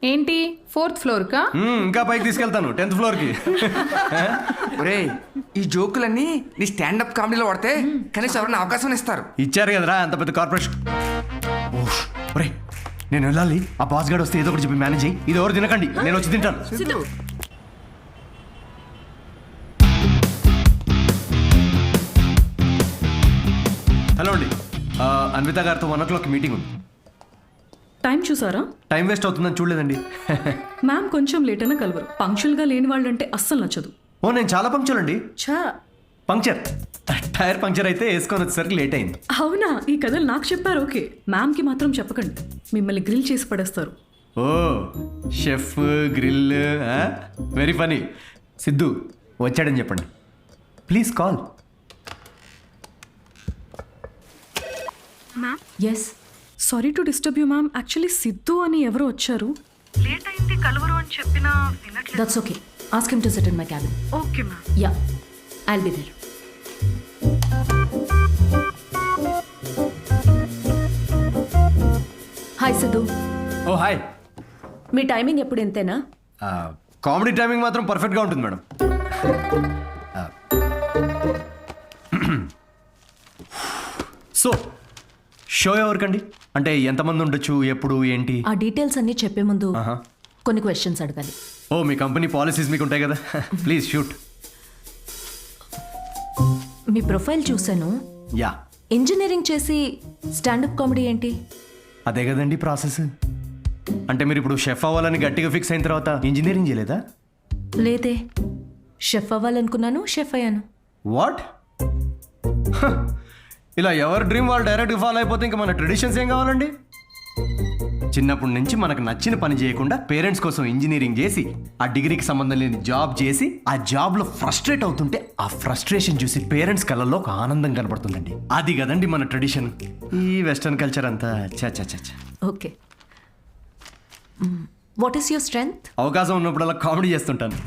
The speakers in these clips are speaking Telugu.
ఏంటి 4th ఫ్లోర్ కా? ఇంకా పైకి తీసుకెళ్తాను 10th ఫ్లోర్కి. ఒరేయ్ ఈ జోకులన్నీ నీ స్టాండప్ కామెడీలో వాడితే కనీసం ఎవరైనా అవకాశం ఇస్తారు. ఇచ్చారు కదరా అంత పెద్ద కార్పొరేషన్. ఒరే నేను వెళ్ళాలి. ఆ బాస్ గార్డ్ వస్తే ఏదో ఒకటి చెప్పి మేనేజ్ అయ్యి. ఇది ఎవరు తినకండి, నేను వచ్చి తింటాను. హలో అండి, అన్విత గారితో 1 o'clock మీటింగ్ ఉంది. టైం చూసారా? టైం వేస్ట్ అవుతుందని చూడలేదండి. మ్యామ్ కొంచెం లేట్ అయినా కలవరు. పంక్చువల్గా లేని వాళ్ళంటే అస్సలు నచ్చదు. ఓ నేను చాలా పంక్చర్ అండి. ఛా, పంక్చర్ టైర్ పంక్చర్ అయితే వేసుకొని వచ్చేసరికి లేట్ అయింది. అవునా? ఈ కథలు నాకు చెప్పారు. ఓకే, మ్యామ్కి మాత్రం చెప్పకండి, మిమ్మల్ని గ్రిల్ చేసి పడేస్తారు. Oh chef grill, very funny. Siddhu వచ్చాడని చెప్పండి please. Call. Yes, sorry to disturb you ma'am. Actually Siddhu అని ఎవరు వచ్చారు. లేట్ అయింది కలవరు అని చెప్పినా వినట్లేదు. That's okay, ask him to sit in my cabin. Okay ma'am. Yeah, I'll be there. Hi Siddhu. Oh hi. మీ టైమింగ్ ఎప్పుడు ఇంతేనా? కామెడీ టైమింగ్ మాత్రం పర్ఫెక్ట్గా ఉంటుంది మేడం. సో షో ఎవరికండి? అంటే ఎంతమంది ఉండొచ్చు, ఎప్పుడు, ఏంటి? ఆ డీటెయిల్స్ అన్నీ చెప్పే ముందు కొన్ని క్వశ్చన్స్ అడగాలి. ఓ మీ కంపెనీ పాలసీస్ మీకు ఉంటాయి కదా, ప్లీజ్ షూట్. మీ ప్రొఫైల్ చూశాను. యా, ఇంజనీరింగ్ చేసి స్టాండప్ కామెడీ ఏంటి? అదే కదండి ప్రాసెస్. అంటే మీరు ఇప్పుడు షెఫ్ అవ్వాలని గట్టిగా ఫిక్స్ అయిన తర్వాత ఇంజనీరింగ్ చేయలేదా? లేదే, షెఫ్ అవ్వాలనుకున్నాను, షెఫ్ అయ్యాను. వాట్? ఇలా ఎవరి డ్రీమ్ వాళ్ళు డైరెక్ట్గా ఫాలో అయిపోతే ఇంకా మన ట్రెడిషన్స్ ఏం కావాలండి? చిన్నప్పటి నుంచి మనకు నచ్చిన పని చేయకుండా పేరెంట్స్ కోసం ఇంజనీరింగ్ చేసి ఆ డిగ్రీకి సంబంధం లేని జాబ్ చేసి ఆ జాబ్లో ఫ్రస్ట్రేట్ అవుతుంటే ఆ ఫ్రస్ట్రేషన్ చూసి పేరెంట్స్ కళ్ళల్లో ఒక ఆనందం కనబడుతుందండి. అది కదండి మన ట్రెడిషన్. ఈ వెస్టర్న్ కల్చర్ అంతా చా. Okay, what is your strength? అవకాశం ఉన్నప్పుడల్లా కామెడీ చేస్తుంటాను.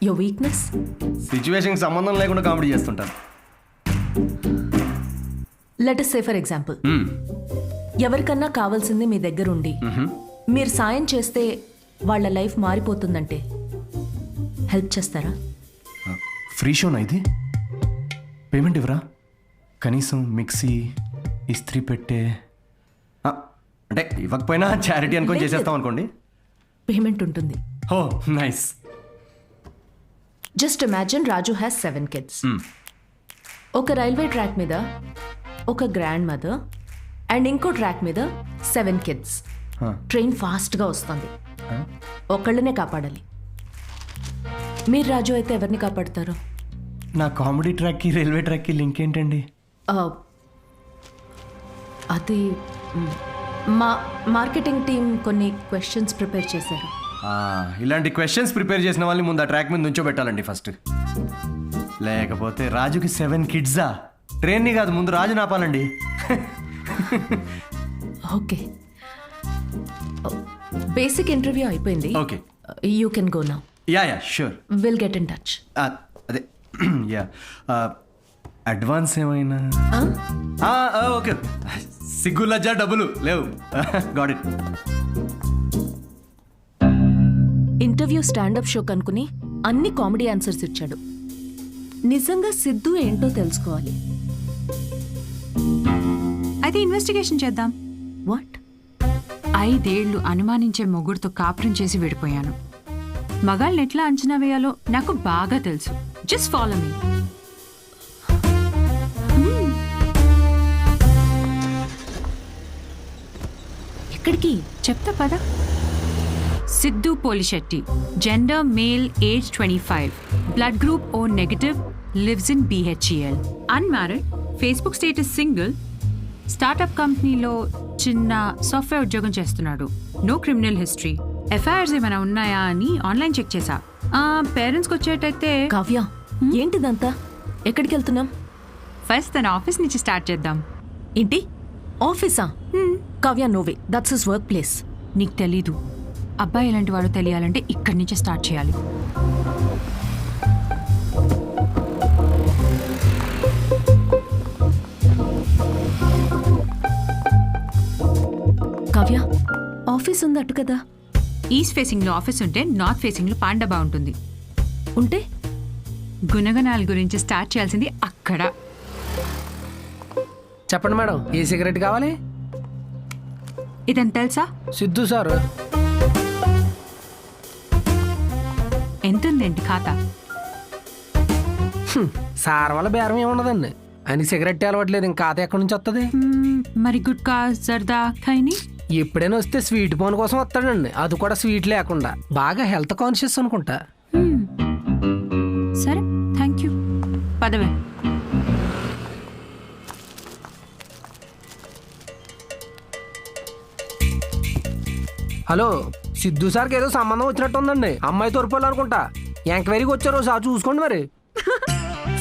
Your weakness? సిచ్యువేషన్కి సంబంధం లేకుండా కామెడీ చేస్తుంటాను. Let us say for example, ఎవరికన్నా కావాల్సింది మీ దగ్గర ఉండి మీరు సాయం చేస్తే వాళ్ళ లైఫ్ మారిపోతుందంటే హెల్ప్ చేస్తారా? ఫ్రీ షోనా ఇది? పేమెంట్ ఇవ్వరా? కనీసం మిక్సీ, ఇస్త్రీ పెట్టే, అంటే ఇవ్వకపోయినా చారిటీ అనుకొని చేసేస్తాం అనుకోండి. పేమెంట్ ఉంటుంది. Oh nice. Just imagine Raju has 7 kids. ఒక రైల్వే ట్రాక్ మీద ఒక గ్రాండ్ మదర్ అండ్ ఇంకో ట్రాక్ మీద 7 kids. ట్రైన్ ఫాస్ట్గా వస్తుంది, ఒకళ్ళనే కాపాడాలి. మీరు రాజు అయితే ఎవరిని కాపాడతారు? నా కామెడీ ట్రాక్కి రైల్వే ట్రాక్కి లింక్ ఏంటండి? అది మా మార్కెటింగ్ టీం కొన్ని క్వశ్చన్స్ ప్రిపేర్ చేశారు. ఇలాంటి క్వశ్చన్స్ ప్రిపేర్ చేసిన వాళ్ళని ముందు ఆ ట్రాక్ మీద నుంచోబెట్టాలండి ఫస్ట్. లేకపోతే రాజుకి 7 kidsా? ట్రైన్ని కాదు, ముందు రాజు నాపాలండి. ఓకే, బేసిక్ ఇంటర్వ్యూ అయిపోయింది. Okay, you can go now. Yeah sure. Will get in touch. అదే యా, అడ్వాన్స్ ఏమైనా? ఓకే, సిగ్గు లజ్జ డబ్బులు లేవు. Got it. Interview standup show కనుకుని అన్ని కామెడీ ఆన్సర్స్ ఇచ్చాడు. నిజంగా సిద్ధు ఏంటో తెలుసుకోవాలి. అయితే ఇన్వెస్టిగేషన్ చేద్దాం. వాట్? 5 ఏళ్లు అనుమానించే మొగుడుతో కాపురం చేసి విడిపోయాను. మగాళ్ళని ఎట్లా అంచనా వేయాలో నాకు బాగా తెలుసు. Just follow me. ఎక్కడికి? చెప్తా పద. Siddhu Polishetty, gender male, age 25, blood group O negative, lives in BHEL, unmarried, Facebook status single, startup కంపెనీలో చిన్న సాఫ్ట్వేర్ ఉద్యోగం చేస్తున్నాడు. No criminal history. ఎఫ్ఐఆర్స్ ఏమైనా ఉన్నాయా అని ఆన్లైన్ చెక్ చేశా. పేరెంట్స్కి వచ్చేటైతే. కావ్య, ఏంటిదంతా? ఎక్కడికి వెళ్తున్నాం? ఫస్ట్ తన ఆఫీస్ నుంచి స్టార్ట్ చేద్దాం. ఏంటి ఆఫీసా? Kavya, no way, that's his workplace. నీకు తెలీదు, అబ్బాయి ఎలాంటి వాడో తెలియాలంటే ఇక్కడి నుంచే స్టార్ట్ చేయాలి. కావ్య, ఆఫీస్ ఉందట్టు కదా? ఈస్ట్ ఫేసింగ్లో ఆఫీస్ ఉంటే నార్త్ ఫేసింగ్లో పాండబా ఉంటుంది. ఉంటే గుణగణాల గురించి స్టార్ట్ చేయాల్సింది అక్కడ. చెప్పండి మేడం, ఏ సిగరెట్ కావాలి? ఇదని తెలుసా? సిద్ధు సార్. ఎంతుందేంటి ఖాతా? సార్ వల్ల బేరం ఏముండదండి. ఆయన సిగరెట్ అలవట్లేదు, ఇంకా ఖాతా ఎక్కడి నుంచి వస్తుంది? మరి గుట్కా జర్దా ఖైని? ఎప్పుడైనా వస్తే స్వీట్ పోన్ కోసం వస్తాడండి, అది కూడా స్వీట్ లేకుండా. బాగా హెల్త్ కాన్షియస్ అనుకుంటా. సరే, థ్యాంక్ యూ. పదవే. హలో, సిద్ధు సార్కి ఏదో సంబంధం వచ్చినట్టు ఉందండి. అమ్మాయి తోరుపోలు అనుకుంటా. ఎంక్వైరీకి వచ్చారు, సార్ చూసుకోండి మరి.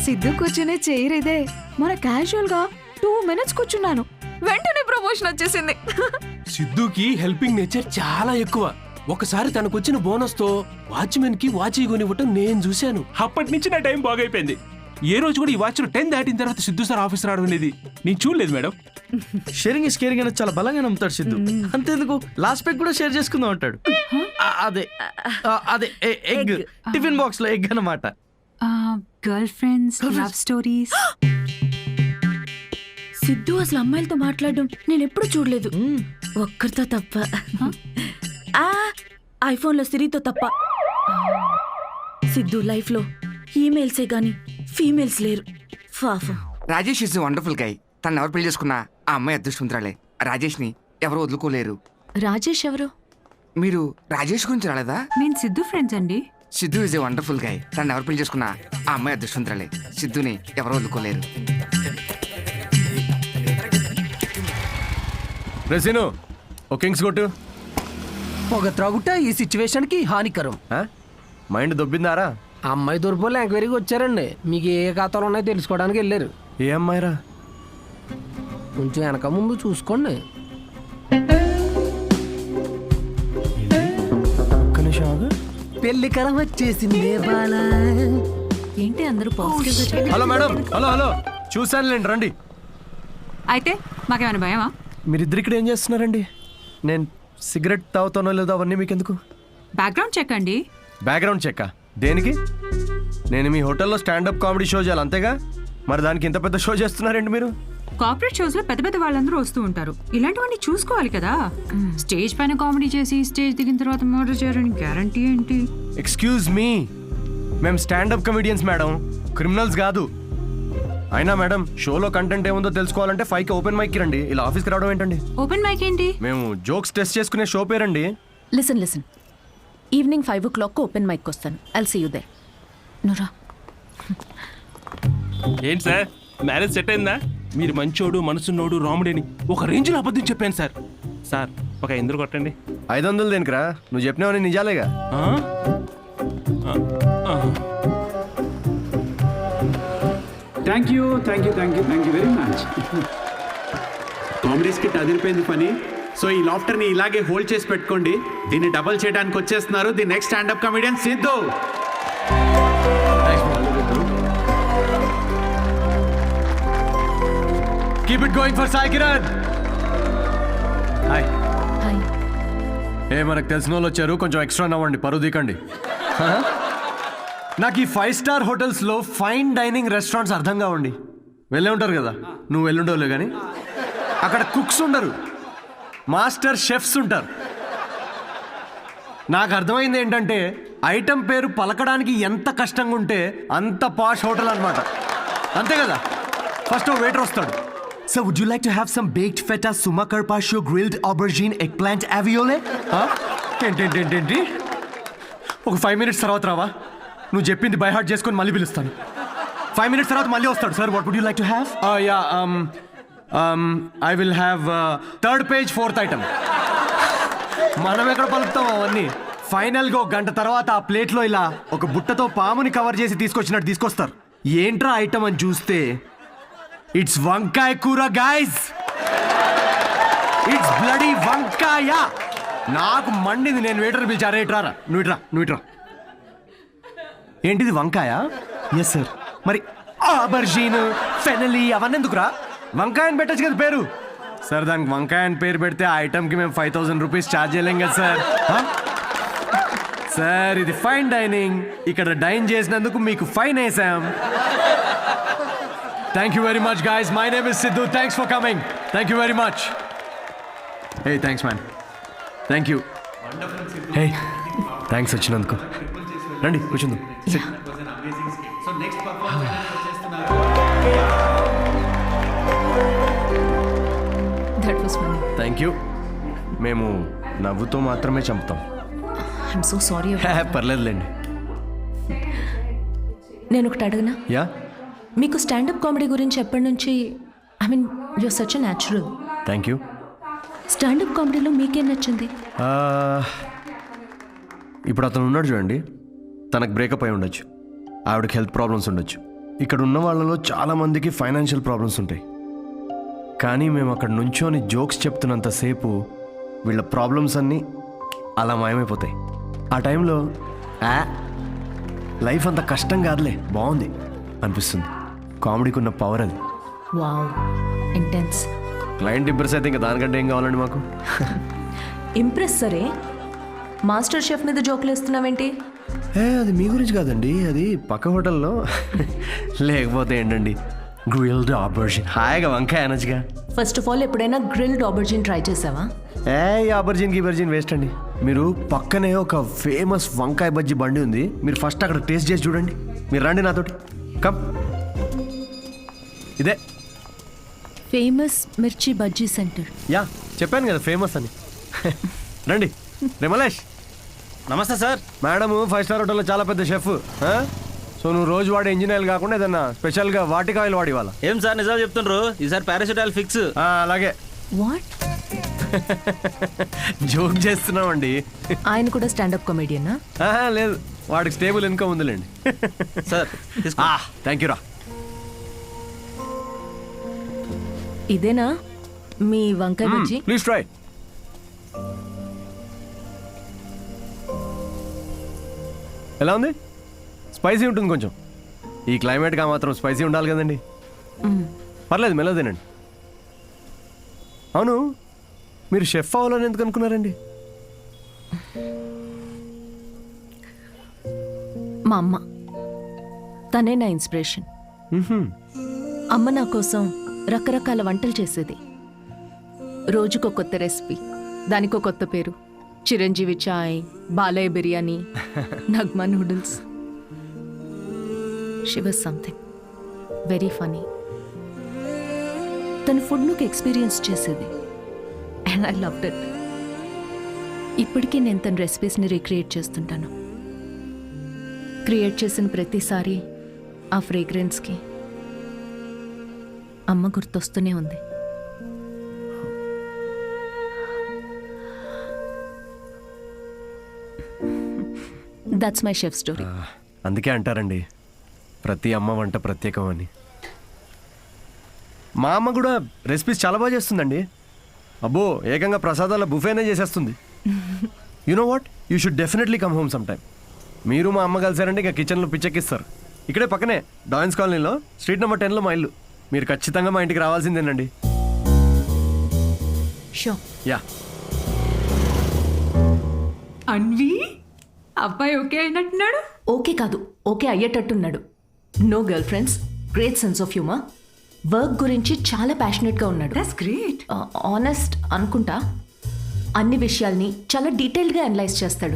సిద్ధు కూర్చునే చైర్ ఇదే. మన క్యాజువల్ గా 2 minutes కూర్చున్నాను, వెంటనే ప్రమోషన్ వచ్చేసింది. సిద్ధుకి హెల్పింగ్ నేచర్ చాలా ఎక్కువ. ఒకసారి తనకొచ్చిన బోనస్ తో వాచ్మెన్ కి వాచ్ కొనివ్వటం నేను చూశాను. అప్పటి నుంచి నా టైం బాగైపోయింది. ఏ రోజు కూడా ఈ వాచ్ 10 దాటిన తర్వాత సిద్ధు సార్ ఆఫీస్ రావడం అనేది నేను చూడలేదు మేడం. షేరింగ్ ఇస్ కేరింగ్ అనేది చాలా బలంగా నమ్ముతాడు సిద్ధు. అంతేందుకు లాస్ట్ పెగ్ కూడా షేర్ చేసుకుందాం అంటాడు. అదే అదే ఎగ్, టిఫిన్ బాక్స్ లో ఎగ్ అన్నమాట. Girl friends, love stories. Siddhu అసలు అమ్మాయిలతో మాట్లాడడం నేను ఎప్పుడు చూడలేదు, ఒక్కరితో తప్ప. ఐఫోన్ లో సిరితో తప్ప. సిద్ధు లైఫ్ లో ఈమెయిల్సే గాని ఫీమేల్స్ లేరు. పాపం. Rajesh is wonderful guy. తను ఎవరు పెళ్లి చేసుకున్నా ఆ అమ్మాయి అదృష్టవంతురాలే. రాజేష్ ని ఎవరు వదులుకోలేరు. రాజేష్ ఎవరు? మీరు రాజేష్ గురించి రాలేదా? నేను సిద్ధు ఫ్రెండ్స్ అండి. Siddhu is a wonderful guy. తను ఎవరు పెళ్లి చేసుకున్నా ఆ అమ్మాయి అదృష్టవంతురాలే. సిద్ధుని ఎవరు వదులుకోలేరు. రెసిను ఓ కింగ్స్ కొట్టు. పొగ త్రాగుట ఈ సిచ్యువేషన్ కి హానికరం. మైండ్ దొబ్బిందారా? అమ్మాయి తోరుపోలు ఎంక్వైరీకి వచ్చారండి. మీకు ఏ ఖాతాలు ఉన్నాయో తెలుసుకోవడానికి వెళ్ళారు. ఏ అమ్మాయిరా? కొంచెం వెనక ముందు చూసుకోండి. పెళ్లి కరం వచ్చేసింది. ఏంటి అందరూ positive? Hello madam, hello hello, చూశానులేండి, రండి. అయితే మాకేమైనా భయమా? మీరిద్దరు ఇక్కడ ఏం చేస్తున్నారండి? నేను సిగరెట్ తాగుతానో లేదో అవన్నీ మీకెందుకు? బ్యాక్గ్రౌండ్ చెక్ అండి. బ్యాక్గ్రౌండ్ చెక్ దేనికి? నేను మీ హోటల్లో స్టాండప్ కామెడీ షో చేయాలి అంతేగా, మరి దానికి ఇంత పెద్ద షో చేస్తున్నారండి మీరు? కార్పొరేట్ షోస్ లో పెద్ద పెద్ద వాళ్ళందరూ వస్తూ ఉంటారు. ఇలాంటివన్నీ చూసుకోవాలి కదా. స్టేజ్ పైన కామెడీ చేసి స్టేజ్ దిగిన తర్వాత మర్డర్ చేయాలని గ్యారంటీ ఏంటి? ఎక్స్క్యూజ్ మీ, మేము స్టాండప్ కమెడియన్స్ మేడం, క్రిమినల్స్ కాదు. అయినా మేడం, షోలో కంటెంట్ ఏముందో తెలుసుకోవాలంటే 5కి ఓపెన్ మైక్కి రండి. ఇలా ఆఫీస్కి రావడం ఏంటండి? ఓపెన్ మైక్ ఏంటి? మేము జోక్స్ టెస్ట్ చేసుకునే షో పేరండి. Listen, evening 5 o'clock open mic వస్తాను. I'll see you there. నురా ఏంటి సార్, మ్యారేజ్ సెట్ అయిందా? మీరు మంచోడు, మనసున్నోడు, రాముడేని ఒక రేంజ్లో అబద్ధం చెప్పాను సార్. సార్ ఒక 500 కొట్టండి. 500 దేనికిరా? నువ్వు చెప్పినావని నిజాలేగా. Thank you very much. Comedy skit అదిరిపోయింది పని. సో ఈ లాఫ్టర్ని ఇలాగే హోల్డ్ చేసి పెట్టుకోండి. దీన్ని డబల్ చేయడానికి వచ్చేస్తున్నారు the next standup comedian Siddhu. Keep it going for Sai Kiran. Hi. మనకు తెలిసిన వాళ్ళు వచ్చారు, కొంచెం ఎక్స్ట్రా నవ్వండి, పరువు దీకండి. నాకు ఈ 5 star హోటల్స్లో ఫైన్ డైనింగ్ రెస్టారెంట్స్ అర్థం కావండి. వెళ్ళే ఉంటారు కదా, నువ్వు వెళ్ళుండవులే కానీ. అక్కడ కుక్స్ ఉండరు, మాస్టర్ షెఫ్స్ ఉంటారు. నాకు అర్థమైంది ఏంటంటే, ఐటమ్ పేరు పలకడానికి ఎంత కష్టంగా ఉంటే అంత పాష్ హోటల్ అనమాట. అంతే కదా. ఫస్ట్ వెయిటర్ వస్తాడు. So would you like to have some baked feta, suma carpaccio, grilled aubergine, eggplant aviole? ఏంటి ఒక 5 minutes తర్వాత రావా? నువ్వు చెప్పింది బై హార్ట్ చేసుకొని మళ్ళీ పిలుస్తాను. 5 minutes తర్వాత మళ్ళీ వస్తాడు. Sir what would you like to have? I will have 3rd page 4th item. మనం ఎక్కడ పలుకుతాం అవన్నీ? ఫైనల్గా 1 గంట తర్వాత ఆ ప్లేట్లో ఇలా ఒక బుట్టతో పాముని కవర్ చేసి తీసుకొచ్చినట్టు తీసుకొస్తారు. ఏంట్రా ఐటమ్ అని చూస్తే ఇట్స్ వంకాయ కూర గైస్. ఇట్స్ బ్లడీ వంకాయ. నాకు మండింది. నేను వెయిటర్ పిలిచారా, ఇట్రారా, నువ్వు ఇట్రా. ఏంటిది వంకాయ? Yes sir. మరి ఆబర్జీన్, ఫెనలీ అవన్నీ ఎందుకురా? వంకాయ అని పెట్టచ్చు కదా పేరు. సార్ దానికి వంకాయ అని పేరు పెడితే ఆ ఐటమ్కి మేము 5000 రూపీస్ ఛార్జ్ చేయలేం కదా సార్. సార్ ఇది ఫైన్ డైనింగ్, ఇక్కడ డైన్ చేసినందుకు మీకు ఫైన్ వేసాం. Thank you very much guys, my name is Siddhu, thanks for coming, thank you very much. Hey thanks man, thank you. Hey thanks వచ్చినందుకు. రండి కూర్చుందాం. That was funny. Thank you. మేము నవ్వుతో మాత్రమే చంపుతాం. I'm so sorry. పర్లేదులేండి. నేను ఒకటి అడగనా? యా. మీకు స్టాండప్ కామెడీ గురించి ఎప్పటి నుంచి, I mean you're such a natural. Thank you. Standup కామెడీలో మీకేం నచ్చింది? ఇప్పుడు అతను ఉన్నాడు చూడండి, తనకు బ్రేకప్ అయి ఉండొచ్చు, ఆవిడకి హెల్త్ ప్రాబ్లమ్స్ ఉండొచ్చు, ఇక్కడ ఉన్న వాళ్ళలో చాలామందికి ఫైనాన్షియల్ ప్రాబ్లమ్స్ ఉంటాయి. కానీ మేము అక్కడ నుంచోని జోక్స్ చెప్తున్నంతసేపు వీళ్ళ ప్రాబ్లమ్స్ అన్నీ అలా మాయమైపోతాయి. ఆ టైంలో లైఫ్ అంత కష్టం కాదులే, బాగుంది అనిపిస్తుంది. కామెడీకి ఉన్న పవర్ అది. Wow, intense. క్లయింట్ ఇంప్రెస్ అయితే ఇంకా దానికంటే ఏం కావాలండి మాకు? ఇంప్రెస్ సరే, మాస్టర్ షెఫ్ మీద జోకులు వేస్తున్నావేంటి? అది మీ గురించి కాదండి, అది పక్క హోటల్లో. లేకపోతే ఏంటండి, గ్రిల్డ్ ఆబర్జిన్, హాయిగా వంకాయ అనొచ్చుగా. ఫస్ట్ ఆఫ్ ఆల్ ఎప్పుడైనా గ్రిల్డ్ ఆబర్జిన్ ట్రై చేసావా? ఆబర్జిన్ గిబర్జిన్ వేస్ట్ అండి. మీరు పక్కనే ఒక ఫేమస్ వంకాయ బజ్జీ బండి ఉంది, మీరు ఫస్ట్ అక్కడ టేస్ట్ చేసి చూడండి. మీరు రండి నాతోటి, కమ్. ఇదే ఫేమస్ మిర్చి బజ్జీ సెంటర్. యా చెప్పాను కదా ఫేమస్ అని. రండి. రేమలేష్. నమస్తే సార్. మేడము 5 స్టార్ హోటల్లో చాలా పెద్ద షెఫ్. సో నువ్వు రోజు వాడే ఇంజిన్ ఆయిల్ కాకుండా ఏదన్నా స్పెషల్గా వాటికి ఆయిల్ వాడి ఇవాళ. ఏం సార్ నిజాలు చెప్తుండ్రు? ఈసారి పారాషూట్ ఫిక్స్. అలాగే. వాట్? జోక్ చేస్తున్నామండి. ఆయన కూడా స్టాండప్ కామెడియనా? లేదు, వాడికి స్టేబుల్ ఇన్కమ్ ఉందిలేండి. సార్ థ్యాంక్ యూ రా. ఇదేనా మీ వంకాయ బజ్జీ? Please try. ఎలా ఉంది? స్పైసీ ఉంటుంది కొంచెం. ఈ క్లైమేట్గా మాత్రం స్పైసీ ఉండాలి కదండి. పర్లేదు, మెల్లగా తినండి. అవును, మీరు షెఫ్ అవ్వాలని ఎందుకు అనుకున్నారండి? మా అమ్మ, తనే నా ఇన్స్పిరేషన్. అమ్మ నా కోసం రకరకాల వంటలు చేసేది. రోజుకో కొత్త రెసిపీ, దానికో కొత్త పేరు. Chiranjeevi chai, Balayya biryani, Nagma noodles. She was something very funny. తన ఫుడ్ నుకు ఎక్స్పీరియన్స్ చేసేది, అండ్ ఐ లవ్డ్ ఇట్. ఇప్పటికీ నేను తన రెసిపీస్ని రీక్రియేట్ చేస్తుంటాను. క్రియేట్ చేసిన ప్రతిసారి ఆ ఫ్రేగ్రెన్స్కి అమ్మ గుర్తొస్తూనే ఉంది. That's my chef story. అందుకే అంటారండి ప్రతి అమ్మ వంట ప్రత్యేకం అని. మా అమ్మ కూడా రెసిపీస్ చాలా బాగా చేస్తుందండి. అబ్బో, ఏకంగా ప్రసాదాల బుఫేనే చేసేస్తుంది. You know what, you should definitely come home some time. మీరు మా అమ్మ కలిసారంటే ఇక కిచెన్లో పిచ్చెక్కిస్తారు. ఇక్కడే పక్కనే డాయన్స్ కాలనీలో స్ట్రీట్ నెంబర్ 10లో మా ఇల్లు. మీరు ఖచ్చితంగా మా ఇంటికి రావాల్సిందేనండి. షో. యా. అన్వి, అబ్బాయి ఓకే అయినట్టున్నాడు. ఓకే కాదు, ఓకే అయ్యేటట్టున్నాడు. No girlfriends, great sense of humour. Work గురించి చాలా ప్యాషనెట్గా ఉన్నాడు. That's great. ఆనెస్ట్ అనుకుంటా. అన్ని విషయాల్ని చాలా డీటెయిల్గా అనలైజ్ చేస్తాడు.